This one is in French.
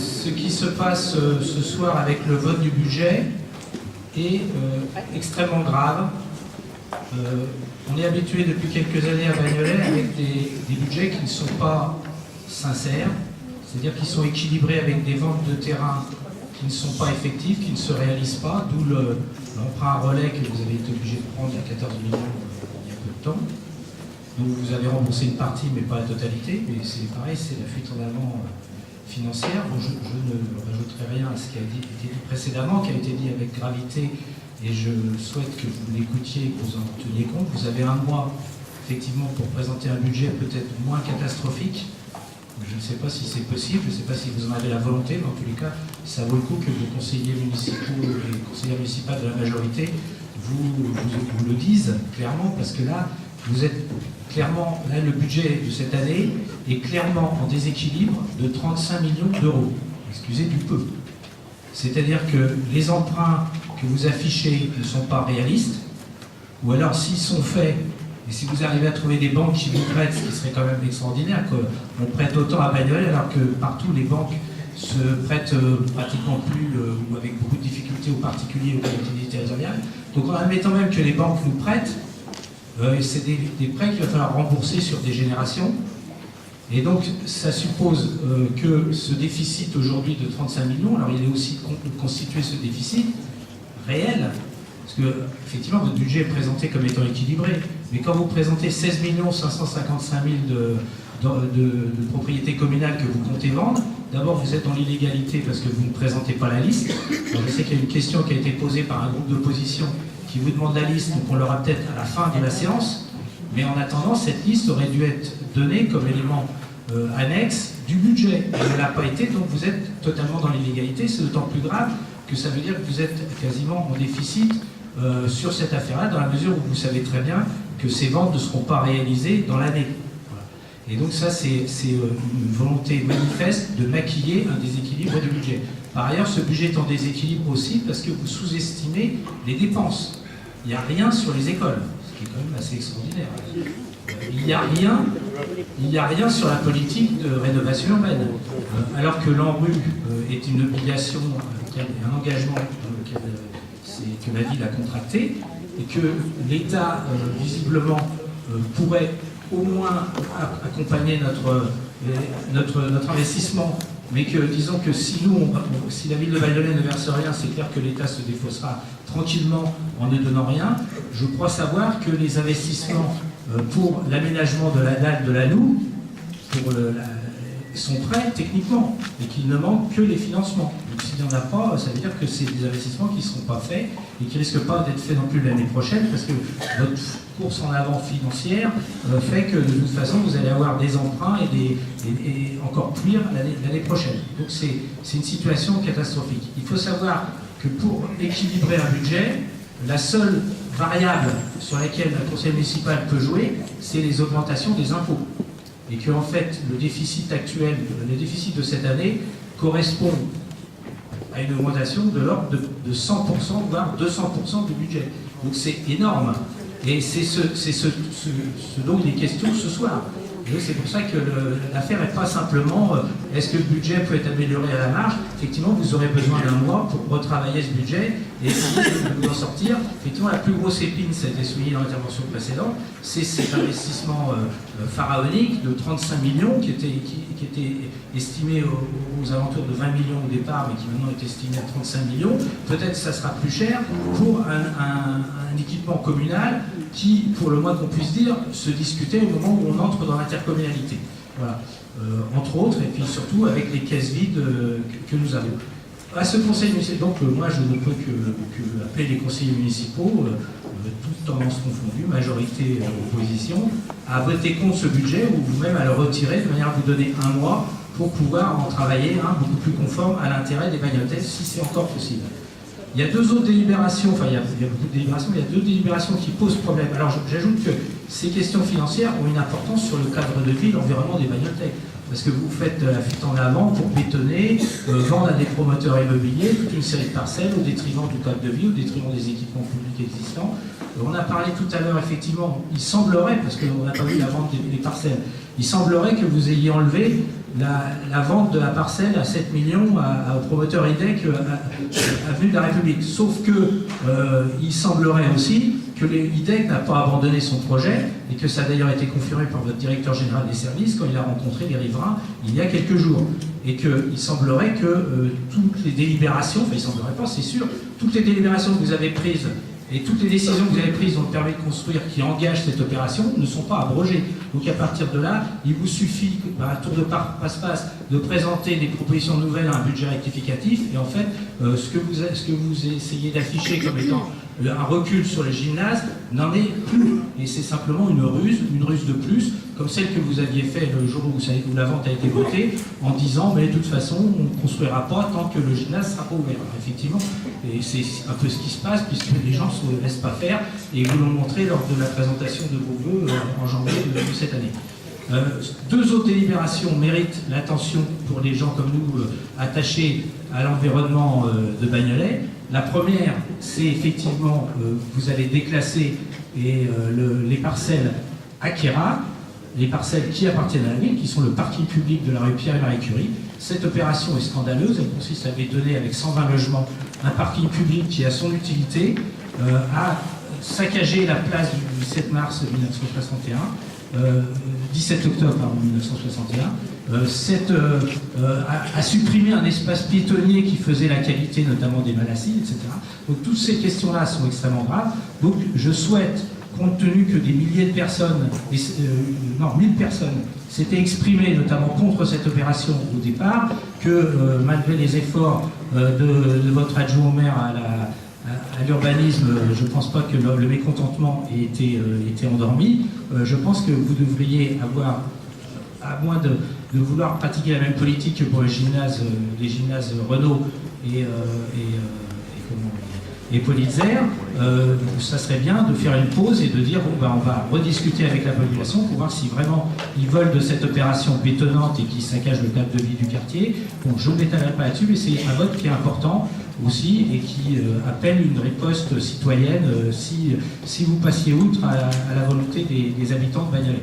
Ce qui se passe ce soir avec le vote du budget est extrêmement grave. On est habitué depuis quelques années à Bagnolet avec des budgets qui ne sont pas sincères, c'est-à-dire qui sont équilibrés avec des ventes de terrain qui ne sont pas effectives, qui ne se réalisent pas, d'où l'emprunt relais que vous avez été obligé de prendre il y a 14 millions il y a peu de temps. Donc vous avez remboursé une partie, mais pas la totalité, mais c'est pareil, c'est la fuite en avant financière. Bon, je ne rajouterai rien à ce qui a été dit précédemment, qui a été dit avec gravité, et je souhaite que vous l'écoutiez et que vous en teniez compte. Vous avez un mois, effectivement, pour présenter un budget peut-être moins catastrophique. Je ne sais pas si c'est possible, je ne sais pas si vous en avez la volonté, mais en tous les cas, ça vaut le coup que vos conseillers municipaux et conseillères municipales de la majorité vous le disent clairement, parce que là, vous êtes clairement, là, le budget de cette année est clairement en déséquilibre de 35 millions d'euros. Excusez du peu. C'est-à-dire que les emprunts que vous affichez ne sont pas réalistes, ou alors s'ils sont faits, et si vous arrivez à trouver des banques qui vous prêtent, ce qui serait quand même extraordinaire, qu'on prête autant à Bagnolet, alors que partout les banques se prêtent pratiquement plus, ou avec beaucoup de difficultés aux particuliers et aux collectivités territoriales. Donc en admettant même que les banques nous prêtent, c'est des prêts qu'il va falloir rembourser sur des générations. Et donc, ça suppose que ce déficit aujourd'hui de 35 millions, alors il est aussi constitué ce déficit réel, parce que, effectivement, votre budget est présenté comme étant équilibré, mais quand vous présentez 16 555 000 de propriétés communales que vous comptez vendre, d'abord vous êtes dans l'illégalité parce que vous ne présentez pas la liste. Alors, je sais qu'il y a une question qui a été posée par un groupe d'opposition qui vous demande la liste, donc on l'aura peut-être à la fin de la séance, mais en attendant, cette liste aurait dû être donnée comme élément annexe du budget. Elle ne l'a pas été, donc vous êtes totalement dans l'illégalité. C'est d'autant plus grave que ça veut dire que vous êtes quasiment en déficit sur cette affaire-là, dans la mesure où vous savez très bien que ces ventes ne seront pas réalisées dans l'année. Voilà. Et donc ça, c'est une volonté manifeste de maquiller un déséquilibre du budget. Par ailleurs, ce budget est en déséquilibre aussi parce que vous sous-estimez les dépenses. Il n'y a rien sur les écoles, ce qui est quand même assez extraordinaire. Il n'y a rien sur la politique de rénovation urbaine. Alors que l'ANRU est une obligation, un engagement que la ville a contracté, et que l'État, visiblement, pourrait au moins accompagner notre investissement, mais que, disons que si la ville de Bagnolet ne verse rien, c'est clair que l'État se défaussera tranquillement en ne donnant rien. Je crois savoir que les investissements pour l'aménagement de la dalle de la Noue sont prêts techniquement et qu'il ne manque que les financements. Donc s'il n'y en a pas, ça veut dire que c'est des investissements qui ne seront pas faits et qui ne risquent pas d'être faits non plus l'année prochaine, parce que votre course en avant financière fait que de toute façon vous allez avoir des emprunts et encore pire l'année prochaine. Donc c'est une situation catastrophique. Il faut savoir que pour équilibrer un budget, la seule variable sur laquelle un conseil municipal peut jouer, c'est les augmentations des impôts. Et que en fait, le déficit actuel, le déficit de cette année, correspond à une augmentation de l'ordre de 100%, voire 200% du budget. Donc c'est énorme. Et c'est ce dont il est question ce soir. C'est pour ça que l'affaire n'est pas simplement est-ce que le budget peut être amélioré à la marge. Effectivement, vous aurez besoin d'un mois pour retravailler ce budget et essayer de vous en sortir. Effectivement, la plus grosse épine, ça a été souligné dans l'intervention précédente, c'est cet investissement pharaonique de 35 millions qui était estimé aux alentours de 20 millions au départ, mais qui maintenant est estimé à 35 millions. Peut-être que ça sera plus cher pour un équipement communal qui, pour le moins qu'on puisse dire, se discutait au moment où on entre dans l'intercommunalité. Voilà. Entre autres, et puis surtout avec les caisses vides que nous avons. À ce conseil municipal, donc moi je ne peux que appeler les conseillers municipaux, toutes tendances confondues, majorité opposition, à voter contre ce budget ou vous-même à le retirer de manière à vous donner un mois pour pouvoir en travailler beaucoup plus conforme à l'intérêt des Bagnoltais, si c'est encore possible. Il y a deux autres délibérations, enfin il y a beaucoup de délibérations, mais il y a deux délibérations qui posent problème. Alors j'ajoute que ces questions financières ont une importance sur le cadre de vie, l'environnement des Bagnoltais. Parce que vous faites de la fuite en avant pour bétonner, vendre à des promoteurs immobiliers toute une série de parcelles au détriment du cadre de vie, au détriment des équipements publics existants. On a parlé tout à l'heure, effectivement, il semblerait, parce qu'on n'a pas vu la vente des parcelles, il semblerait que vous ayez enlevé la vente de la parcelle à 7 millions au promoteur IDEC avenue de la République. Sauf que il semblerait aussi que l'IDEC n'a pas abandonné son projet et que ça a d'ailleurs été confirmé par votre directeur général des services quand il a rencontré les riverains il y a quelques jours. Et qu'il semblerait que toutes les délibérations, enfin il semblerait pas, c'est sûr, toutes les délibérations que vous avez prises et toutes les décisions que vous avez prises dans le permis de construire qui engagent cette opération ne sont pas abrogées. Donc à partir de là, il vous suffit, à tour de passe-passe, de présenter des propositions nouvelles à un budget rectificatif. Et en fait, ce que vous essayez d'afficher comme étant un recul sur le gymnase n'en est plus. Et c'est simplement une ruse de plus, comme celle que vous aviez fait le jour où la vente a été votée, en disant mais de toute façon on ne construira pas tant que le gymnase ne sera pas ouvert. Alors, effectivement, et c'est un peu ce qui se passe puisque les gens ne se laissent pas faire et vous l'ont montré lors de la présentation de vos vœux en janvier de cette année. Deux autres délibérations méritent l'attention pour les gens comme nous attachés à l'environnement de Bagnolet. La première, c'est effectivement, vous allez déclasser les parcelles Akira, les parcelles qui appartiennent à la ville, qui sont le parking public de la rue Pierre-Marie Curie. Cette opération est scandaleuse, elle consiste à donner avec 120 logements un parking public qui a son utilité, à saccager la place du 7 mars 1961, 17 octobre 1961, à supprimer un espace piétonnier qui faisait la qualité notamment des Malassis, etc. Donc toutes ces questions-là sont extrêmement graves. Donc je souhaite, compte tenu que des milliers de personnes, 1000 personnes s'étaient exprimées notamment contre cette opération au départ, que malgré les efforts de votre adjoint au maire à l'urbanisme, je ne pense pas que le mécontentement ait été endormi. Je pense que vous devriez avoir, à moins de vouloir pratiquer la même politique que pour les gymnases Renault et Politzer, ça serait bien de faire une pause et de dire bon, on va rediscuter avec la population pour voir si vraiment ils veulent de cette opération bétonnante et qui saccage le cadre de vie du quartier. Bon, je ne m'étalerai pas là-dessus, mais c'est un vote qui est important aussi et qui appelle une riposte citoyenne si vous passiez outre à la volonté des habitants de Bagnolet.